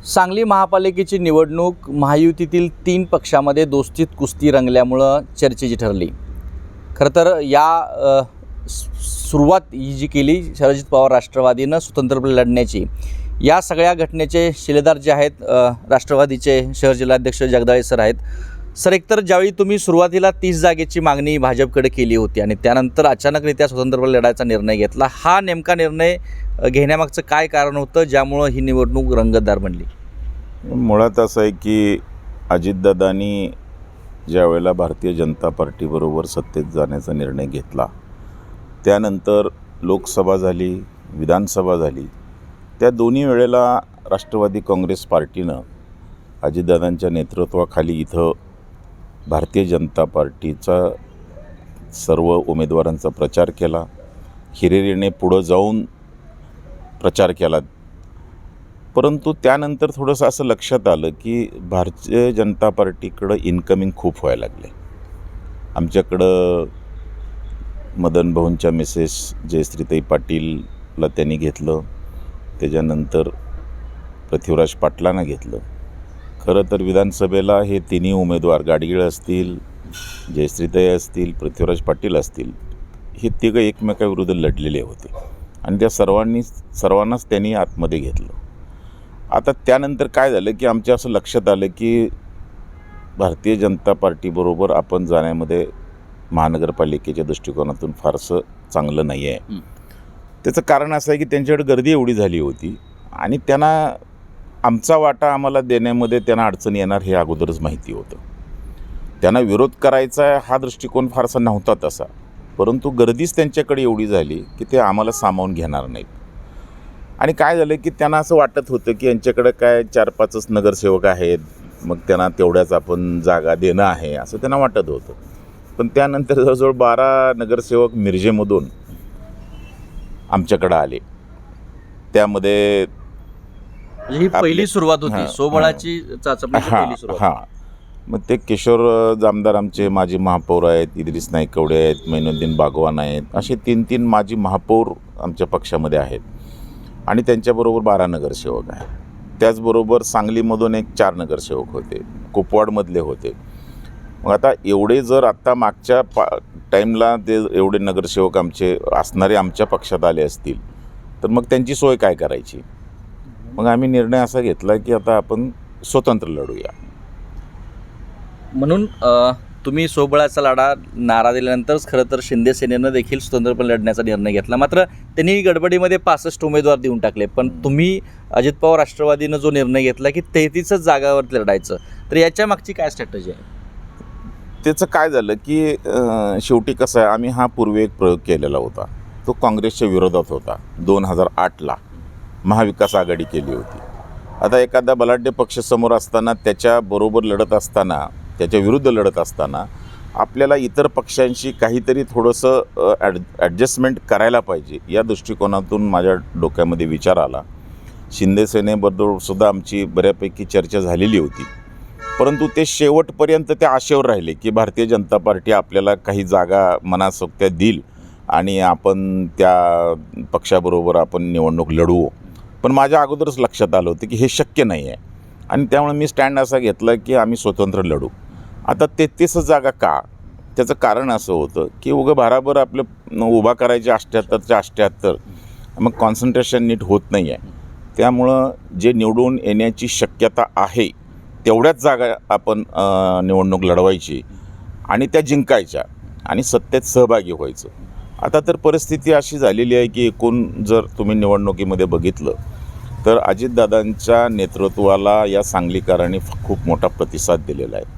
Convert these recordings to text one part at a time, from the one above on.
सांगली महापालिकेची निवडणूक महायुतीतील 3 पक्षामध्ये दोस्तीत कुस्ती रंगल्यामुळं चर्चेची ठरली। खरं तर सुरुवात ही जी केली शरद पवार राष्ट्रवादीनं स्वतंत्रपणे लढण्याची, या सगळ्या घटनेचे शिलेदार जे आहेत राष्ट्रवादीचे शहर जिल्हाध्यक्ष जगदाळे सर आहेत। सर, एकतर ज्यावेळी तुम्ही सुरुवातीला 30 जागेची मागणी भाजपकडे केली होती आणि त्यानंतर अचानकरित्या स्वतंत्रपणे लढायचा निर्णय घेतला, हा नेमका निर्णय घेण्यामागचं काय कारण होतं ज्यामुळं ही निवडणूक रंगतदार बनली? मुळात असं आहे की अजितदादांनी ज्यावेळेला भारतीय जनता पार्टीबरोबर सत्तेत जाण्याचा निर्णय घेतला, त्यानंतर लोकसभा झाली, विधानसभा झाली, त्या दोन्ही वेळेला राष्ट्रवादी काँग्रेस पार्टीनं अजितदादांच्या नेतृत्वाखाली इथं भारतीय जनता पार्टीचा सर्व उमेदवारांचा प्रचार केला, हिरिरीने पुढं जाऊन प्रचार केला। परंतु त्यानंतर थोडंसं असं लक्षात आलं की भारतीय जनता पार्टीकडं इन्कमिंग खूप व्हायला लागले। आमच्याकडं मदन भाऊंच्या मिसेस जयश्रीताई पाटीलला त्यांनी घेतलं, त्याच्यानंतर पृथ्वीराज पाटलांना घेतलं। खरं तर विधानसभेला हे तिन्ही उमेदवार गाडगीळ असतील, जयश्रीताई असतील, पृथ्वीराज पाटील असतील, हे तिघं एकमेकाविरुद्ध लढलेले होते आणि त्या सर्वांनाच त्यांनी आतमध्ये घेतलं। आता त्यानंतर काय झालं की आमच्या असं लक्षात आलं की भारतीय जनता पार्टीबरोबर आपण जाण्यामध्ये महानगरपालिकेच्या दृष्टिकोनातून फारसं चांगलं नाही आहे। त्याचं कारण असं आहे की त्यांच्याकडे गर्दी एवढी झाली होती आणि त्यांना आमचा वाटा आम्हाला देण्यामध्ये त्यांना अडचण येणार हे अगोदरच माहिती होतं। त्यांना विरोध करायचा हा दृष्टिकोन फारसा नव्हता तसा, परंतु गर्दीच त्यांच्याकडे एवढी झाली की ते आम्हाला सामावून घेणार नाहीत। आणि काय झालं की त्यांना असं वाटत होतं की यांच्याकडे काय 4-5च नगरसेवक आहेत, मग त्यांना तेवढ्याच आपण जागा देणं आहे असं त्यांना वाटत होतं। पण त्यानंतर जवळजवळ 12 नगरसेवक मिरजेमधून आमच्याकडं आले। त्यामध्ये ही पहिली सुरुवात होती, सोबळाची चाचपणीची पहिली सुरुवात। मग ते किशोर जामदार आमचे माजी महापौर आहेत, इद्रिस नाईकवडे आहेत, मैनुद्दीन बागवान आहेत, असे 3 माजी महापौर आमच्या पक्षामध्ये आहेत आणि त्यांच्याबरोबर 12 नगरसेवक आहेत। त्याचबरोबर सांगलीमधून 4 नगरसेवक होते, कुपवाडमधले होते। मग आता एवढे जर आत्ता मागच्या टाईमला ते एवढे नगरसेवक आमचे असणारे आमच्या पक्षात आले असतील तर मग त्यांची सोय काय करायची? मग आम्ही निर्णय असा घेतला की आता आपण स्वतंत्र लढूया। म्हणून तुम्ही सोबळाचा लढा नारा दिल्यानंतरच खरं तर शिंदे सेनेनं देखील स्वतंत्रपणे लढण्याचा निर्णय घेतला। मात्र त्यांनी गडबडीमध्ये 65 उमेदवार देऊन टाकले, पण तुम्ही अजित पवार राष्ट्रवादीनं जो निर्णय घेतला की 33च जागावर लढायचं, तर याच्या मागची काय स्ट्रॅटेजी आहे? त्याचं काय झालं की शेवटी कसं आहे, आम्ही हा पूर्वी एक प्रयोग केलेला होता, तो काँग्रेसच्या विरोधात होता। 2008ला महाविकास आघाडी केली होती। आता एखादा बलाढ्य पक्ष समोर असताना, त्याच्याबरोबर लढत असताना, त्याच्या विरुद्ध लढत असताना आपल्याला इतर पक्षांशी काहीतरी थोडंसं ॲडजस्टमेंट करायला पाहिजे, या दृष्टिकोनातून माझ्या डोक्यामध्ये विचार आला। शिंदे सेनेबरोबर सुद्धा आमची बऱ्यापैकी चर्चा झालेली होती, परंतु ते शेवटपर्यंत त्या आशेवर राहिले की भारतीय जनता पार्टी आपल्याला काही जागा मनासोक्त्या देईल आणि आपण त्या पक्षाबरोबर आपण निवडणूक लढवू। पण माझ्या अगोदरच लक्षात आलं होतं की हे शक्य नाही आहे आणि त्यामुळे मी स्टँड असा घेतला की आम्ही स्वतंत्र लढू। आता 33 जागा का? त्याचं कारण असं होतं की उगं भाराभर आपलं उभा करायचे 78च्या 78, मग कॉन्सन्ट्रेशन नीट होत नाही आहे। त्यामुळं जे निवडून येण्याची शक्यता आहे तेवढ्याच जागा आपण निवडणूक लढवायची आणि त्या जिंकायच्या आणि सत्तेत सहभागी व्हायचं। आता तर परिस्थिती अशी झालेली आहे की एकूण जर तुम्ही निवडणुकीमध्ये बघितलं तर अजितदादांच्या नेतृत्वाला या सांगलीकरांनी खूप मोठा प्रतिसाद दिलेला आहे।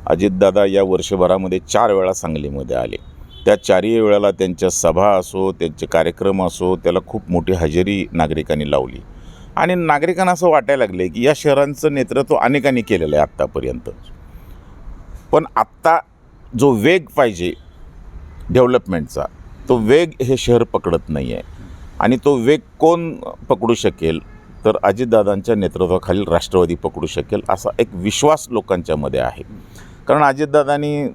अजितदादा या वर्षभरामध्ये 4 वेळा सांगलीमध्ये आले, त्या 4ही वेळेला त्यांच्या सभा असो, त्यांचे कार्यक्रम असो, त्याला खूप मोठी हजेरी नागरिकांनी लावली आणि नागरिकांना असं वाटायला लागले की या शहरांचं नेतृत्व अनेकांनी केलेलं आहे आत्तापर्यंत। पण आत्ता जो वेग पाहिजे डेव्हलपमेंटचा, तो वेग हे शहर पकडत नाही आहे आणि तो वेग कोण पकडू शकेल तर अजितदादांच्या नेतृत्वाखालील राष्ट्रवादी पकडू शकेल, असा एक विश्वास लोकांच्यामध्ये आहे। कारण अजितदादांनी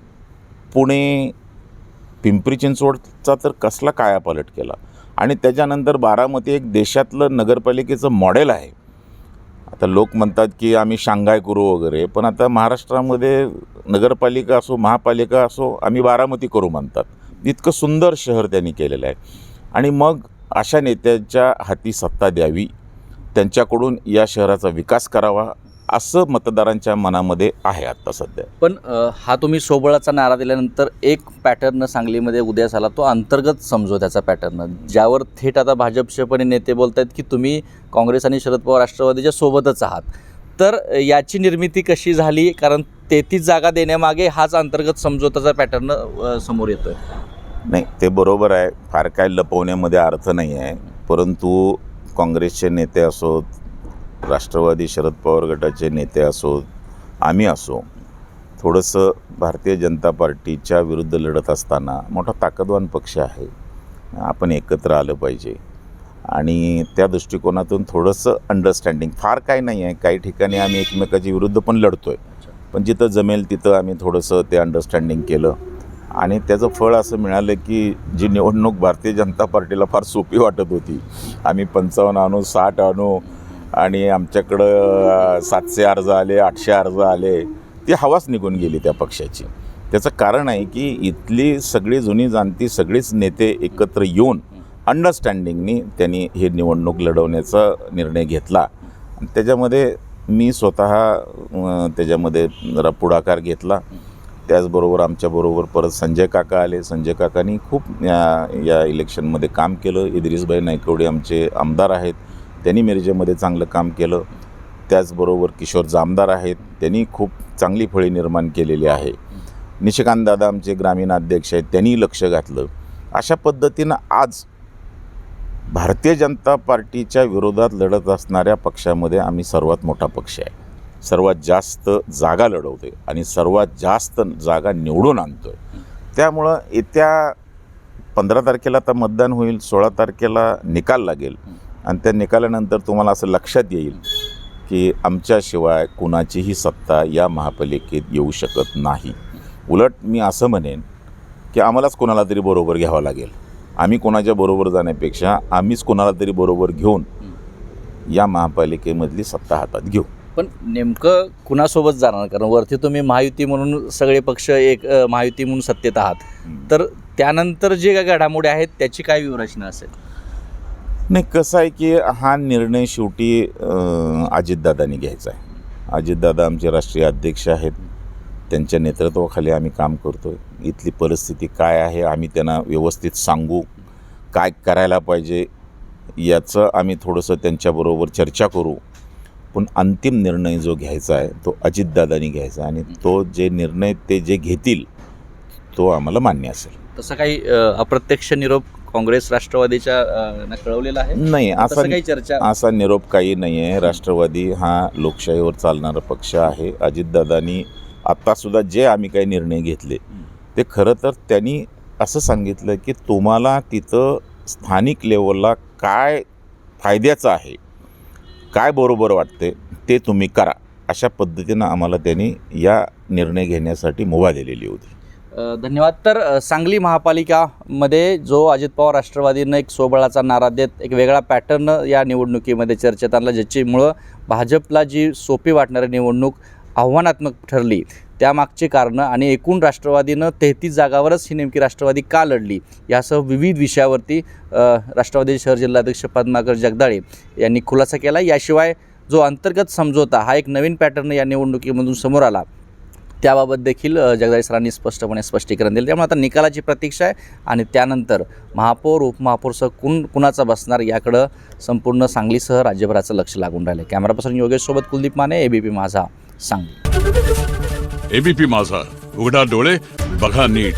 पुणे, पिंपरी चिंचवडचा तर कसला कायापालट केला आणि त्याच्यानंतर बारामती एक देशातलं नगरपालिकेचं मॉडेल आहे आता लोक म्हणतात की आम्ही शांघाय करू वगैरे, पण आता महाराष्ट्रामध्ये नगरपालिका असो महापालिका असो आम्ही बारामती करू म्हणतात. इतकं सुंदर शहर त्यांनी केलेलं आहे. आणि मग अशा नेत्यांच्या हाती सत्ता द्यावी, त्यांच्याकडून या शहराचा विकास करावा असं मतदारांच्या मनामध्ये आहे आत्ता सध्या. पण हा तुम्ही सोबळाचा नारा दिल्यानंतर एक पॅटर्न सांगलीमध्ये उदयास आला, तो अंतर्गत समझोत्याचा पॅटर्न, ज्यावर थेट आता भाजपचे पण नेते बोलत आहेत की तुम्ही काँग्रेस आणि शरद पवार राष्ट्रवादीच्या सोबतच आहात. तर याची निर्मिती कशी झाली? कारण 33 जागा देण्यामागे हाच अंतर्गत समझोताचा पॅटर्न समोर येतोय. नाही, ते बरोबर आहे, फार काय लपवण्यामध्ये अर्थ नाही आहे. परंतु काँग्रेसचे नेते असोत, राष्ट्रवादी शरद पवार गटाचे नेते असोत, आम्ही असो, थोडंसं भारतीय जनता पार्टीच्या विरुद्ध लढत असताना मोठा ताकदवान पक्ष आहे, आपण एकत्र आलं पाहिजे. आणि त्या दृष्टिकोनातून थोडंसं अंडरस्टँडिंग, फार काय नाही आहे, काही ठिकाणी आम्ही एकमेकाच्या विरुद्ध पण लढतो आहे, पण जिथं जमेल तिथं आम्ही थोडंसं ते अंडरस्टँडिंग केलं. आणि त्याचं फळ असं मिळालं की जी निवडणूक भारतीय जनता पार्टीला फार सोपी वाटत होती, आम्ही 55 आणू 60 आणू आणि आमच्याकडं 700 अर्ज आले 800 अर्ज आले, ती हवाच निघून गेली त्या पक्षाची. त्याचं कारण आहे की इथली सगळी जुनी जाणती सगळीच नेते एकत्र येऊन अंडरस्टँडिंगनी त्यांनी हे निवडणूक लढवण्याचा निर्णय घेतला. त्याच्यामध्ये मी स्वतः त्याच्यामध्ये जरा पुढाकार घेतला. त्याचबरोबर आमच्याबरोबर परत संजय काका आले. संजय काकांनी खूप या इलेक्शनमध्ये काम केलं. इद्रिसभाई नायकवडे आमचे आमदार आहेत, त्यांनी मिरजेमध्ये चांगलं काम केलं. त्याचबरोबर किशोर जामदार आहेत, त्यांनी खूप चांगली फळी निर्माण केलेली आहे. निशिकांत दादा आमचे ग्रामीण अध्यक्ष आहेत, त्यांनी लक्ष घातलं. अशा पद्धतीनं आज भारतीय जनता पार्टीच्या विरोधात लढत असणाऱ्या पक्षामध्ये आम्ही सर्वात मोठा पक्ष आहे, सर्वात जास्त जागा लढवतोय आणि सर्वात जास्त जागा निवडून आणतोय. त्यामुळं येत्या 15 तारखेला आता मतदान होईल, 16 तारखेला निकाल लागेल आणि त्या निकालानंतर तुम्हाला असं लक्षात येईल की आमच्याशिवाय कुणाचीही सत्ता या महापालिकेत येऊ शकत नाही. उलट मी असं म्हणेन की आम्हालाच कोणाला तरी बरोबर घ्यावं लागेल. आम्ही कोणाच्या बरोबर जाण्यापेक्षा आम्हीच कोणाला तरी बरोबर घेऊन या महापालिकेमधली सत्ता हातात घेऊ. पण नेमकं कुणासोबत जाणार? कारण वरती तुम्ही महायुती म्हणून सगळे पक्ष एक महायुती म्हणून सत्तेत आहात, तर त्यानंतर जे काही घडामोडी आहेत त्याची काय व्यूहरचना असेल? नाही, कसं आहे की हा निर्णय शेवटी अजितदादांनी घ्यायचा आहे. अजितदादा आमचे राष्ट्रीय अध्यक्ष आहेत, त्यांच्या नेतृत्वाखाली आम्ही काम करतो आहे. इथली परिस्थिती काय आहे आम्ही त्यांना व्यवस्थित सांगू, काय करायला पाहिजे याचं आम्ही थोडंसं त्यांच्याबरोबर चर्चा करू. पण अंतिम निर्णय जो घ्यायचा आहे तो अजितदादांनी घ्यायचा आणि तो जे निर्णय ते जे घेतील तो आम्हाला मान्य असेल. तसं काही अप्रत्यक्ष निरोप काँग्रेस राष्ट्रवादीच्या कळवलेला आहे? नाही, असा निरोप काही नाही आहे. राष्ट्रवादी हा लोकशाहीवर चालणारा पक्ष आहे. अजितदादांनी आत्तासुद्धा जे आम्ही काही निर्णय घेतले ते खरं तर त्यांनी असं सांगितलं की तुम्हाला तिथं स्थानिक लेवलला काय फायद्याचं आहे, काय बरोबर वाटते ते तुम्ही करा, अशा पद्धतीनं आम्हाला त्यांनी या निर्णय घेण्यासाठी मुभा दिलेली होती. धन्यवाद. तर सांगली महापालिकामध्ये जो अजित पवार राष्ट्रवादीनं एक सोबळाचा नारा देत एक वेगळा पॅटर्न या निवडणुकीमध्ये चर्चेत आणला, ज्याच्यामुळं भाजपला जी सोपी वाटणारी निवडणूक आव्हानात्मक ठरली, त्यामागची कारणं आणि एकूण राष्ट्रवादीनं 33 जागावरच ही नेमकी राष्ट्रवादी का लढली यासह विविध विषयावरती राष्ट्रवादी शहर जिल्हाध्यक्ष पद्माकर जगदाळे यांनी खुलासा केला. याशिवाय जो अंतर्गत समझोता हा एक नवीन पॅटर्न या निवडणुकीमधून समोर आला, त्याबाबत देखील जगदाळे सरांनी स्पष्टपणे स्पष्टीकरण दिलं. त्यामुळे आता निकालाची प्रतीक्षा आहे आणि त्यानंतर महापौर उपमहापौरसह कुणाचा बसणार याकडं संपूर्ण सांगलीसह राज्यभराचं लक्ष लागून राहिलं. कॅमेरापर्सन योगेशसोबत कुलदीप माने, एबीपी माझा, सांगली. एबीपी माझा, उघडा डोळे बघा नीट.